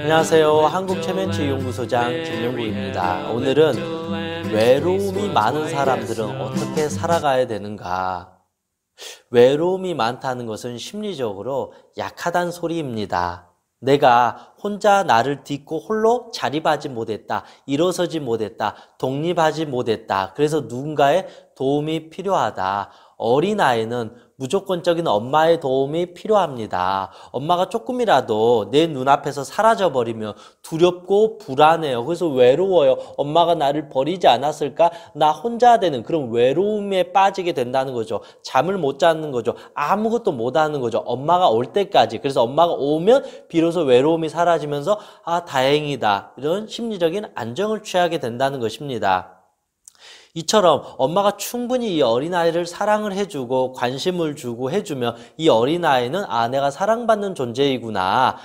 안녕하세요. 한국최면치유연구소장 김영국입니다. 오늘은 외로움이 많은 사람들은 어떻게 살아가야 되는가? 외로움이 많다는 것은 심리적으로 약하다는 소리입니다. 내가 혼자 나를 딛고 홀로 자립하지 못했다, 일어서지 못했다, 독립하지 못했다. 그래서 누군가의 도움이 필요하다. 어린아이는 무조건적인 엄마의 도움이 필요합니다. 엄마가 조금이라도 내 눈앞에서 사라져버리면 두렵고 불안해요. 그래서 외로워요. 엄마가 나를 버리지 않았을까? 나 혼자 되는 그런 외로움에 빠지게 된다는 거죠. 잠을 못 자는 거죠. 아무것도 못 하는 거죠. 엄마가 올 때까지. 그래서 엄마가 오면 비로소 외로움이 사라지면서 다행이다. 이런 심리적인 안정을 취하게 된다는 것입니다. 이처럼 엄마가 충분히 이 어린아이를 사랑을 해주고 관심을 주고 해주면 이 어린아이는 내가 사랑받는 존재이구나.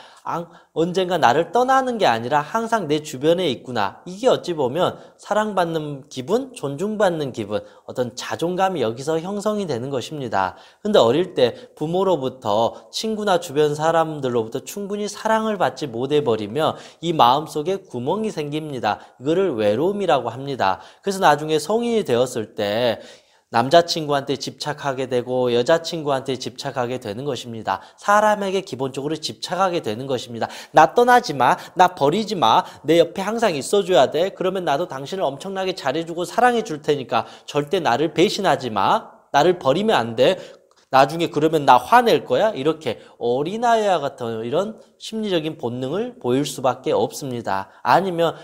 언젠가 나를 떠나는 게 아니라 항상 내 주변에 있구나. 이게 어찌 보면 사랑받는 기분, 존중받는 기분, 어떤 자존감이 여기서 형성이 되는 것입니다. 근데 어릴 때 부모로부터 친구나 주변 사람들로부터 충분히 사랑을 받지 못해버리면 이 마음속에 구멍이 생깁니다. 이거를 외로움이라고 합니다. 그래서 나중에 성인이 되었을 때 남자친구한테 집착하게 되고 여자친구한테 집착하게 되는 것입니다. 사람에게 기본적으로 집착하게 되는 것입니다. 나 떠나지 마, 나 버리지 마, 내 옆에 항상 있어줘야 돼. 그러면 나도 당신을 엄청나게 잘해주고 사랑해 줄 테니까 절대 나를 배신하지 마. 나를 버리면 안 돼. 나중에 그러면 나 화낼 거야? 이렇게 어린아이와 같은 이런 심리적인 본능을 보일 수밖에 없습니다. 아니면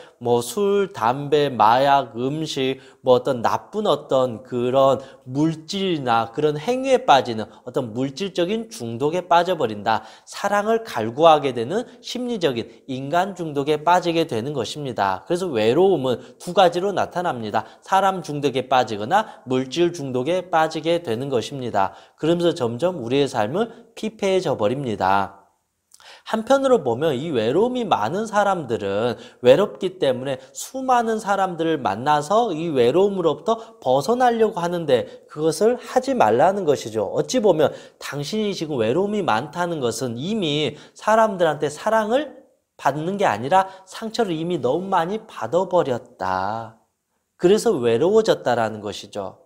술, 담배, 마약, 음식, 어떤 나쁜 어떤 그런 물질이나 그런 행위에 빠지는 어떤 물질적인 중독에 빠져버린다. 사랑을 갈구하게 되는 심리적인 인간 중독에 빠지게 되는 것입니다. 그래서 외로움은 두 가지로 나타납니다. 사람 중독에 빠지거나 물질 중독에 빠지게 되는 것입니다. 그러면서 점점 우리의 삶은 피폐해져 버립니다. 한편으로 보면 이 외로움이 많은 사람들은 외롭기 때문에 수많은 사람들을 만나서 이 외로움으로부터 벗어나려고 하는데 그것을 하지 말라는 것이죠. 어찌 보면 당신이 지금 외로움이 많다는 것은 이미 사람들한테 사랑을 받는 게 아니라 상처를 이미 너무 많이 받아버렸다. 그래서 외로워졌다라는 것이죠.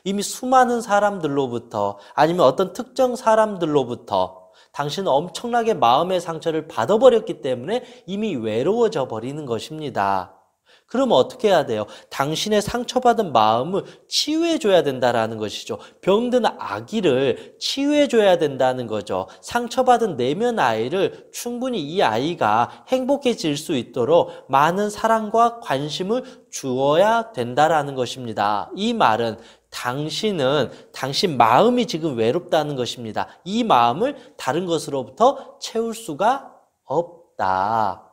이미 수많은 사람들로부터 아니면 어떤 특정 사람들로부터 당신은 엄청나게 마음의 상처를 받아버렸기 때문에 이미 외로워져 버리는 것입니다. 그럼 어떻게 해야 돼요? 당신의 상처받은 마음을 치유해줘야 된다는 것이죠. 병든 아기를 치유해줘야 된다는 거죠. 상처받은 내면 아이를 충분히 이 아이가 행복해질 수 있도록 많은 사랑과 관심을 주어야 된다는 것입니다. 이 말은 당신은 당신 마음이 지금 외롭다는 것입니다. 이 마음을 다른 것으로부터 채울 수가 없다.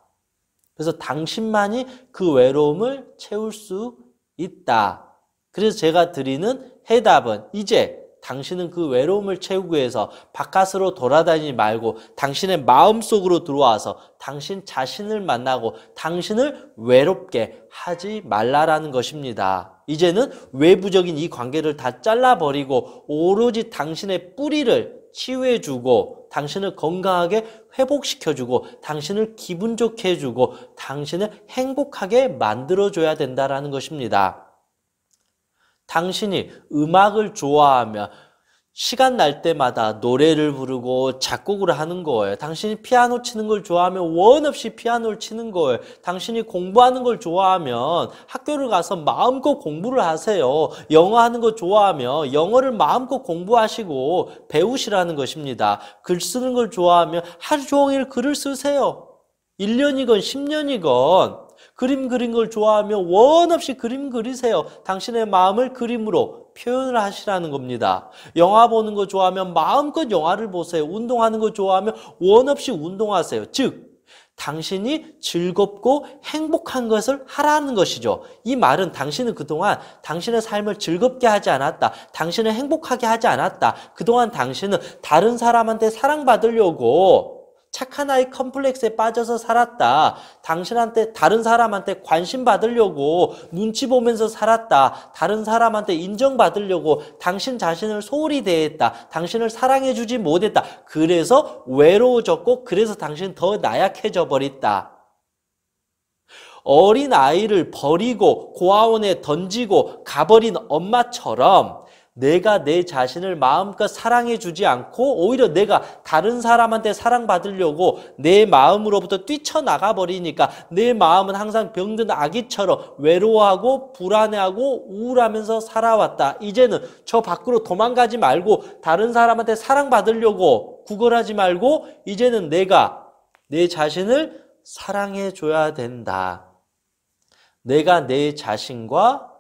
그래서 당신만이 그 외로움을 채울 수 있다. 그래서 제가 드리는 해답은 이제 당신은 그 외로움을 채우기 위해서 바깥으로 돌아다니지 말고 당신의 마음속으로 들어와서 당신 자신을 만나고 당신을 외롭게 하지 말라라는 것입니다. 이제는 외부적인 이 관계를 다 잘라버리고 오로지 당신의 뿌리를 치유해주고 당신을 건강하게 회복시켜주고 당신을 기분 좋게 해주고 당신을 행복하게 만들어줘야 된다는 것입니다. 당신이 음악을 좋아하면 시간 날 때마다 노래를 부르고 작곡을 하는 거예요. 당신이 피아노 치는 걸 좋아하면 원 없이 피아노를 치는 거예요. 당신이 공부하는 걸 좋아하면 학교를 가서 마음껏 공부를 하세요. 영어 하는 거 좋아하면 영어를 마음껏 공부하시고 배우시라는 것입니다. 글 쓰는 걸 좋아하면 하루 종일 글을 쓰세요. 1년이건 10년이건 그림 그린 걸 좋아하면 원 없이 그림 그리세요. 당신의 마음을 그림으로 표현을 하시라는 겁니다. 영화 보는 거 좋아하면 마음껏 영화를 보세요. 운동하는 거 좋아하면 원 없이 운동하세요. 즉 당신이 즐겁고 행복한 것을 하라는 것이죠. 이 말은 당신은 그동안 당신의 삶을 즐겁게 하지 않았다. 당신을 행복하게 하지 않았다. 그동안 당신은 다른 사람한테 사랑받으려고 착한 아이 컴플렉스에 빠져서 살았다. 당신한테 다른 사람한테 관심 받으려고 눈치 보면서 살았다. 다른 사람한테 인정받으려고 당신 자신을 소홀히 대했다. 당신을 사랑해주지 못했다. 그래서 외로워졌고 그래서 당신 더 나약해져 버렸다. 어린 아이를 버리고 고아원에 던지고 가버린 엄마처럼 내가 내 자신을 마음껏 사랑해주지 않고 오히려 내가 다른 사람한테 사랑받으려고 내 마음으로부터 뛰쳐나가 버리니까 내 마음은 항상 병든 아기처럼 외로워하고 불안해하고 우울하면서 살아왔다. 이제는 저 밖으로 도망가지 말고 다른 사람한테 사랑받으려고 구걸하지 말고 이제는 내가 내 자신을 사랑해줘야 된다. 내가 내 자신과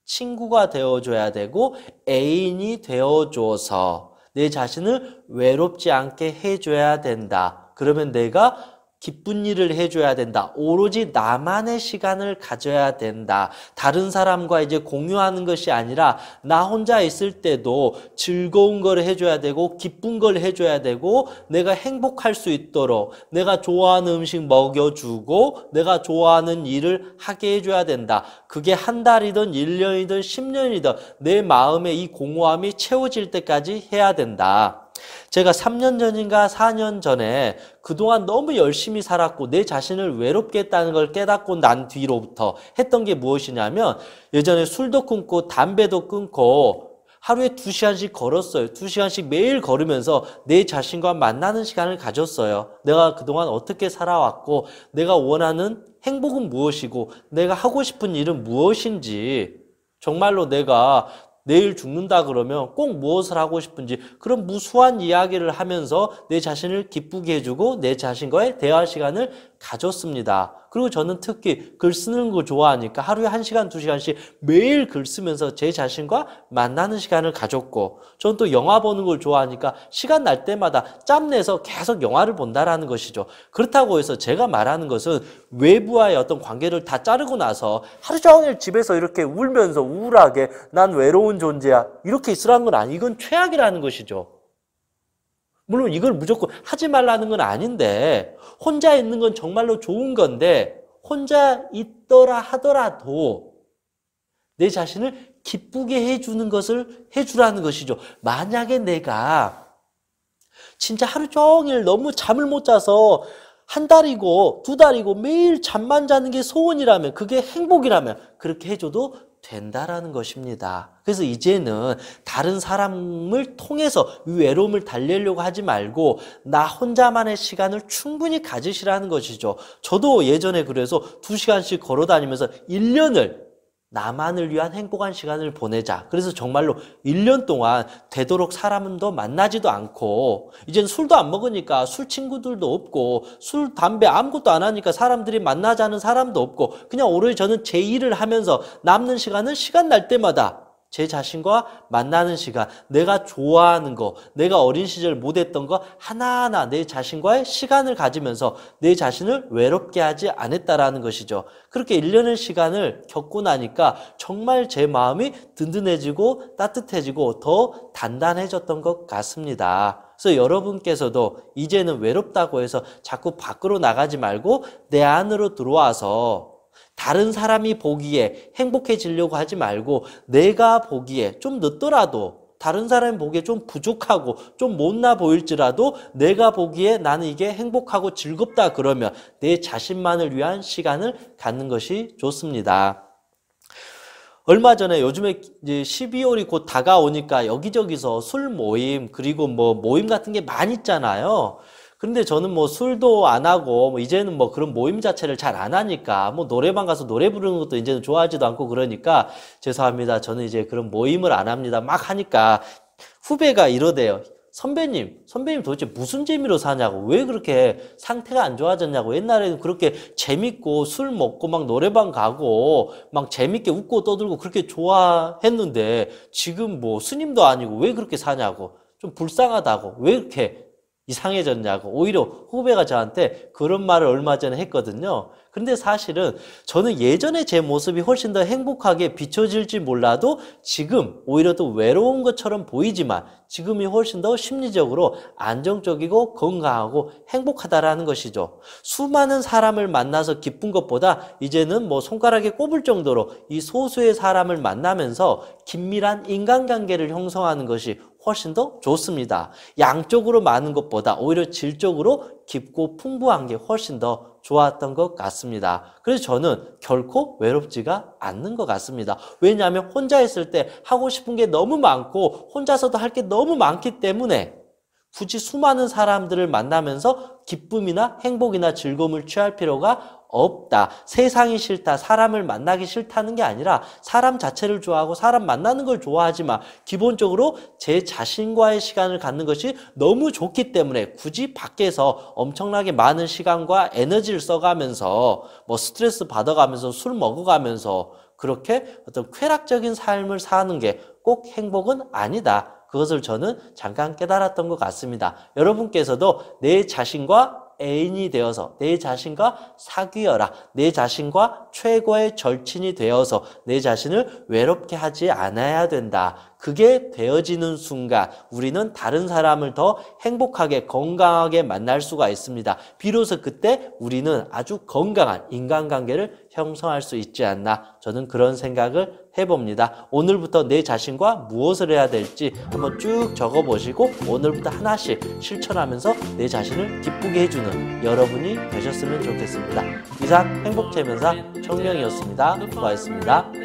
친구가 되어줘야 되고 애인이 되어줘서 내 자신을 외롭지 않게 해줘야 된다. 그러면 내가 기쁜 일을 해줘야 된다. 오로지 나만의 시간을 가져야 된다. 다른 사람과 이제 공유하는 것이 아니라 나 혼자 있을 때도 즐거운 걸 해줘야 되고 기쁜 걸 해줘야 되고 내가 행복할 수 있도록 내가 좋아하는 음식 먹여주고 내가 좋아하는 일을 하게 해줘야 된다. 그게 한 달이든 1년이든 10년이든 내 마음의 이 공허함이 채워질 때까지 해야 된다. 제가 3년 전인가 4년 전에 그동안 너무 열심히 살았고 내 자신을 외롭게 했다는 걸 깨닫고 난 뒤로부터 했던 게 무엇이냐면 예전에 술도 끊고 담배도 끊고 하루에 2시간씩 걸었어요. 2시간씩 매일 걸으면서 내 자신과 만나는 시간을 가졌어요. 내가 그동안 어떻게 살아왔고 내가 원하는 행복은 무엇이고 내가 하고 싶은 일은 무엇인지 정말로 내가 내일 죽는다 그러면 꼭 무엇을 하고 싶은지 그런 무수한 이야기를 하면서 내 자신을 기쁘게 해주고 내 자신과의 대화 시간을 가졌습니다. 그리고 저는 특히 글 쓰는 거 좋아하니까 하루에 1시간, 2시간씩 매일 글 쓰면서 제 자신과 만나는 시간을 가졌고 저는 또 영화 보는 걸 좋아하니까 시간 날 때마다 짬내서 계속 영화를 본다라는 것이죠. 그렇다고 해서 제가 말하는 것은 외부와의 어떤 관계를 다 자르고 나서 하루 종일 집에서 이렇게 울면서 우울하게 난 외로운 존재야 이렇게 있으라는 건 아니 이건 최악이라는 것이죠. 물론 이걸 무조건 하지 말라는 건 아닌데 혼자 있는 건 정말로 좋은 건데 혼자 있더라 하더라도 내 자신을 기쁘게 해주는 것을 해주라는 것이죠. 만약에 내가 진짜 하루 종일 너무 잠을 못 자서 한 달이고 2달이고 매일 잠만 자는 게 소원이라면 그게 행복이라면 그렇게 해줘도 된다라는 것입니다. 그래서 이제는 다른 사람을 통해서 이 외로움을 달래려고 하지 말고 나 혼자만의 시간을 충분히 가지시라는 것이죠. 저도 예전에 그래서 2시간씩 걸어 다니면서 1년을 나만을 위한 행복한 시간을 보내자. 그래서 정말로 1년 동안 되도록 사람도 만나지도 않고 이젠 술도 안 먹으니까 술 친구들도 없고 술, 담배 아무것도 안 하니까 사람들이 만나자는 사람도 없고 그냥 오로지 저는 제 일을 하면서 남는 시간은 시간 날 때마다 제 자신과 만나는 시간, 내가 좋아하는 거, 내가 어린 시절 못했던 거 하나하나 내 자신과의 시간을 가지면서 내 자신을 외롭게 하지 않았다라는 것이죠. 그렇게 1년의 시간을 겪고 나니까 정말 제 마음이 든든해지고 따뜻해지고 더 단단해졌던 것 같습니다. 그래서 여러분께서도 이제는 외롭다고 해서 자꾸 밖으로 나가지 말고 내 안으로 들어와서 다른 사람이 보기에 행복해지려고 하지 말고 내가 보기에 좀 늦더라도 다른 사람이 보기에 좀 부족하고 좀 못나 보일지라도 내가 보기에 나는 이게 행복하고 즐겁다 그러면 내 자신만을 위한 시간을 갖는 것이 좋습니다. 얼마 전에 요즘에 이제 12월이 곧 다가오니까 여기저기서 술 모임 그리고 뭐 모임 같은 게 많이 있잖아요. 근데 저는 뭐 술도 안 하고 뭐 이제는 뭐 그런 모임 자체를 잘 안 하니까 뭐 노래방 가서 노래 부르는 것도 이제는 좋아하지도 않고 그러니까 죄송합니다. 저는 이제 그런 모임을 안 합니다. 막 하니까 후배가 이러대요. 선배님 도대체 무슨 재미로 사냐고 왜 그렇게 상태가 안 좋아졌냐고 옛날에는 그렇게 재밌고 술 먹고 막 노래방 가고 막 재밌게 웃고 떠들고 그렇게 좋아했는데 지금 뭐 스님도 아니고 왜 그렇게 사냐고 좀 불쌍하다고 왜 이렇게 이상해졌냐고. 오히려 후배가 저한테 그런 말을 얼마 전에 했거든요. 근데 사실은 저는 예전에 제 모습이 훨씬 더 행복하게 비춰질지 몰라도 지금 오히려 더 외로운 것처럼 보이지만 지금이 훨씬 더 심리적으로 안정적이고 건강하고 행복하다라는 것이죠. 수많은 사람을 만나서 기쁜 것보다 이제는 뭐 손가락에 꼽을 정도로 이 소수의 사람을 만나면서 긴밀한 인간관계를 형성하는 것이 훨씬 더 좋습니다. 양적으로 많은 것보다 오히려 질적으로 깊고 풍부한 게 훨씬 더 좋았던 것 같습니다. 그래서 저는 결코 외롭지가 않는 것 같습니다. 왜냐하면 혼자 있을 때 하고 싶은 게 너무 많고 혼자서도 할 게 너무 많기 때문에 굳이 수많은 사람들을 만나면서 기쁨이나 행복이나 즐거움을 취할 필요가 없다. 세상이 싫다. 사람을 만나기 싫다는 게 아니라 사람 자체를 좋아하고 사람 만나는 걸 좋아하지만 기본적으로 제 자신과의 시간을 갖는 것이 너무 좋기 때문에 굳이 밖에서 엄청나게 많은 시간과 에너지를 써가면서 뭐 스트레스 받아가면서 술 먹어가면서 그렇게 어떤 쾌락적인 삶을 사는 게 꼭 행복은 아니다. 그것을 저는 잠깐 깨달았던 것 같습니다. 여러분께서도 내 자신과 애인이 되어서 내 자신과 사귀어라. 내 자신과 최고의 절친이 되어서 내 자신을 외롭게 하지 않아야 된다. 그게 되어지는 순간 우리는 다른 사람을 더 행복하게 건강하게 만날 수가 있습니다. 비로소 그때 우리는 아주 건강한 인간관계를 형성할 수 있지 않나 저는 그런 생각을 해봅니다. 오늘부터 내 자신과 무엇을 해야 될지 한번 쭉 적어보시고 오늘부터 하나씩 실천하면서 내 자신을 기쁘게 해주는 여러분이 되셨으면 좋겠습니다. 이상 행복체면사 청명이었습니다. 수고하셨습니다.